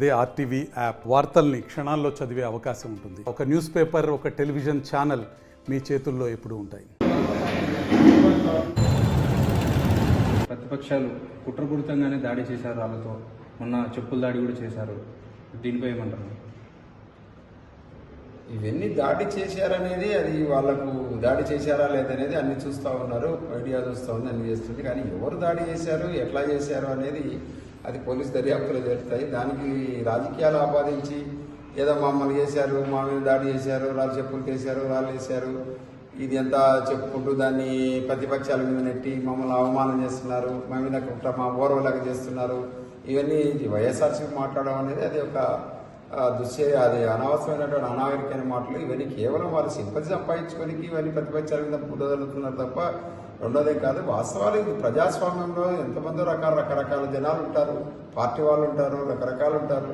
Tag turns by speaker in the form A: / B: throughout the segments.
A: అదే RTV app వార్తల్ని క్షణాల్లో చదివే అవకాశం ఉంటుంది. ఒక న్యూస్ పేపర్, ఒక టెలివిజన్ ఛానల్ మీ చేతుల్లో ఎప్పుడూ ఉంటాయి.
B: ప్రతిపక్షాలు కుట్రపూరితంగానే దాడి చేశారు, వాళ్ళతో మొన్న చెప్పుల దాడి కూడా చేశారు. దీనిపై ఏమంటారు?
C: ఇవన్నీ దాడి చేశారనేది అది వాళ్ళకు దాడి చేశారా లేదనేది అన్ని చూస్తూ ఉన్నారు, మీడియా చూస్తూ ఉంది, అన్ని చేస్తుంది. కానీ ఎవరు దాడి చేశారు, ఎట్లా చేశారు అనేది అది పోలీస్ దర్యాప్తులో జరుగుతాయి. దానికి రాజకీయాలు ఆపాదించి ఏదో మమ్మల్ని చేశారు, మా మీద దాడి చేశారు, రాళ్ళు చెప్పులు వేశారు, రాళ్ళు వేశారు, ఇది ఎంత చెప్పుకుంటూ దాన్ని ప్రతిపక్షాల మీద నెట్టి మమ్మల్ని అవమానం చేస్తున్నారు, మా మీద కుట్ర, మా ఓర్వలాగా చేస్తున్నారు. ఇవన్నీ వైఎస్ఆర్సీపీ మాట్లాడడం అనేది అది ఒక అది అనవసరమైనటువంటి అనాగరికమైన మాటలు. ఇవన్నీ కేవలం వాళ్ళు సింపతి సంపాదించుకోనికి ఇవన్నీ ప్రతిపక్షాల మీద బుద్ధదలుతున్నారు తప్ప రెండోదే కాదు. వాస్తవాలు ఇది ప్రజాస్వామ్యంలో ఎంతమందో రకరకాల జనాలు ఉంటారు, పార్టీ వాళ్ళు ఉంటారు, రకరకాలు ఉంటారు.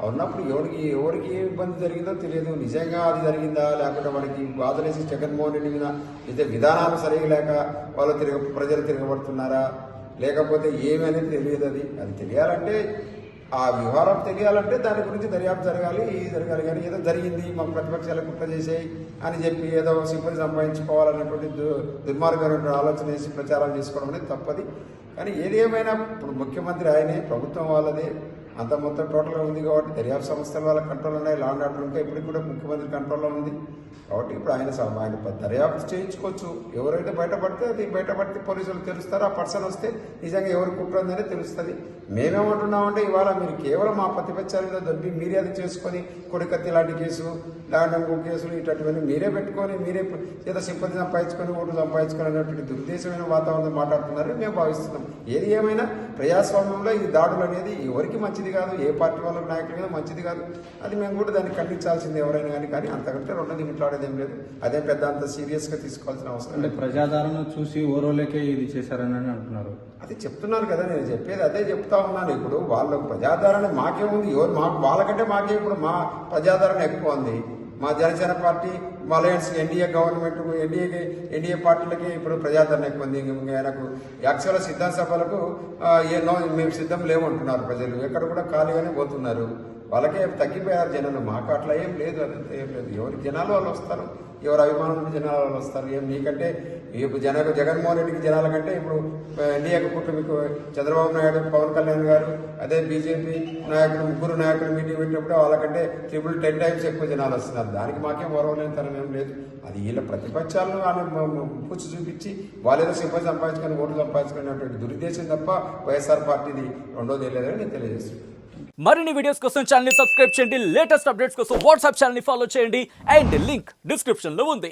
C: ఉన్నప్పుడు ఎవరికి ఏ ఇబ్బంది జరిగిందో తెలియదు. నిజంగా అది జరిగిందా, లేకపోతే వాడికి బాధలేసి జగన్మోహన్ రెడ్డి మీద అయితే విధానాలు సరిగా లేక వాళ్ళు ప్రజలు తిరగబడుతున్నారా, లేకపోతే ఏమి అనేది తెలియదు. అది తెలియాలంటే, ఆ వ్యవహారం తెలియాలంటే దాని గురించి దర్యాప్తు జరగాలి కానీ ఏదో జరిగింది మా ప్రతిపక్షాలు కుట్ర చేసాయి అని చెప్పి ఏదో సింపతి సంపాదించుకోవాలనేటువంటి దుర్మార్గమైన ఆలోచన చేసి ప్రచారం చేసుకోవడం అనేది తప్పది. కానీ ఏది ఏమైనా ఇప్పుడు ముఖ్యమంత్రి ఆయనే, ప్రభుత్వం వాళ్ళదే, అంత మొత్తం టోటల్గా ఉంది కాబట్టి దర్యాప్తు సంస్థల వాళ్ళ కంట్రోల్ ఉన్నాయి. లా అండ్ ఆర్డర్ ఇంకా ఇప్పటికి కూడా ముఖ్యమంత్రి కంట్రోల్లో ఉంది కాబట్టి ఇప్పుడు ఆయన దర్యాప్తు చేయించుకోవచ్చు. ఎవరైతే బయటపడితే అది బయటపడితే పోలీసులు తెలుస్తారు. ఆ పర్సన్ వస్తే నిజంగా ఎవరు కుట్ర ఉందని తెలుస్తుంది. మేమేమంటున్నామంటే ఇవాళ మీరు కేవలం మా ప్రతిపక్షాల మీద దొరికి మీరే అది చేసుకొని కొడికత్తి లాంటి కేసు, ల్యాండ్ కేసులు ఇటువంటివన్నీ మీరే పెట్టుకొని మీరే ఏదో సింపతి సంపాదించుకొని ఓటు సంపాదించుకొని అనేటువంటి దురుద్దేశమైన వాతావరణం మాట్లాడుతున్నారని మేము భావిస్తున్నాం. ఏది ఏమైనా ప్రజాస్వామ్యంలో ఈ దాడులు అనేది ఎవరికి మంచిది కాదు, ఏ పార్టీ వాళ్ళ నాయకుల మీద మంచిది కాదు. అది మేము కూడా దాన్ని ఖండించాల్సింది ఎవరైనా కానీ అంతకంటే రెండోది మాట్లాడేదేం లేదు. అదే పెద్ద అంత సీరియస్గా తీసుకోవాల్సిన అవసరం
B: అంటే ప్రజాదరణ చూసి ఓరోలేకే ఇది చేశారని అంటున్నారు.
C: అది చెప్తున్నారు కదా, నేను చెప్పేది అదే చెప్తా ఉన్నాను. ఇప్పుడు వాళ్ళ ప్రజాదరణ మాకేముంది, వాళ్ళకంటే మాకే ఇప్పుడు మా ప్రజాదరణ ఎక్కువ ఉంది. మా Janasena party alliance NDA government NDA పార్టీలకి ఇప్పుడు ప్రజాదరణ ఎక్కువ ఉంది. ఆయనకు యాక్చువల్గా సిద్ధం సభలకు మేము సిద్ధం లేవంటున్నారు ప్రజలు, ఎక్కడ కూడా ఖాళీగానే పోతున్నారు. వాళ్ళకే తగ్గిపోయారు జనాలు. మాకు అట్లా ఏం లేదు, అదంతా ఏం లేదు. ఎవరి జనాలు వాళ్ళు వస్తారు, ఎవరు అభిమానులు జనాలు వాళ్ళు వస్తారు. ఏం నీకంటే ఇప్పుడు జగన్మోహన్ రెడ్డికి జనాల కంటే ఇప్పుడు ఎన్డీఏకు కుటుంబకు చంద్రబాబు నాయుడు, పవన్ కళ్యాణ్ గారు, అదే బీజేపీ నాయకులు, ముగ్గురు నాయకులు మీటింగ్ పెట్టినప్పుడు వాళ్ళకంటే 10 times ఎక్కువ జనాలు వస్తున్నారు. దానికి మాకేం ఓరవలేని తరం ఏం లేదు. అది వీళ్ళ ప్రతిపక్షాలను వాళ్ళు పూచి చూపించి వాళ్ళేదో సింపతి సంపాదించుకొని ఓట్లు సంపాదించుకునేటువంటి దురుద్దేశం తప్ప వైఎస్ఆర్ పార్టీది రెండోది లేదని నేను తెలియజేస్తున్నాను.
D: మరిన్ని వీడియోస్ కోసం ఛానల్ ని సబ్స్క్రైబ్ చేయండి. లేటెస్ట్ అప్డేట్స్ కోసం వాట్సాప్ ఛానల్ ని ఫాలో చేయండి. అండ్ లింక్ డిస్క్రిప్షన్ లో ఉంది.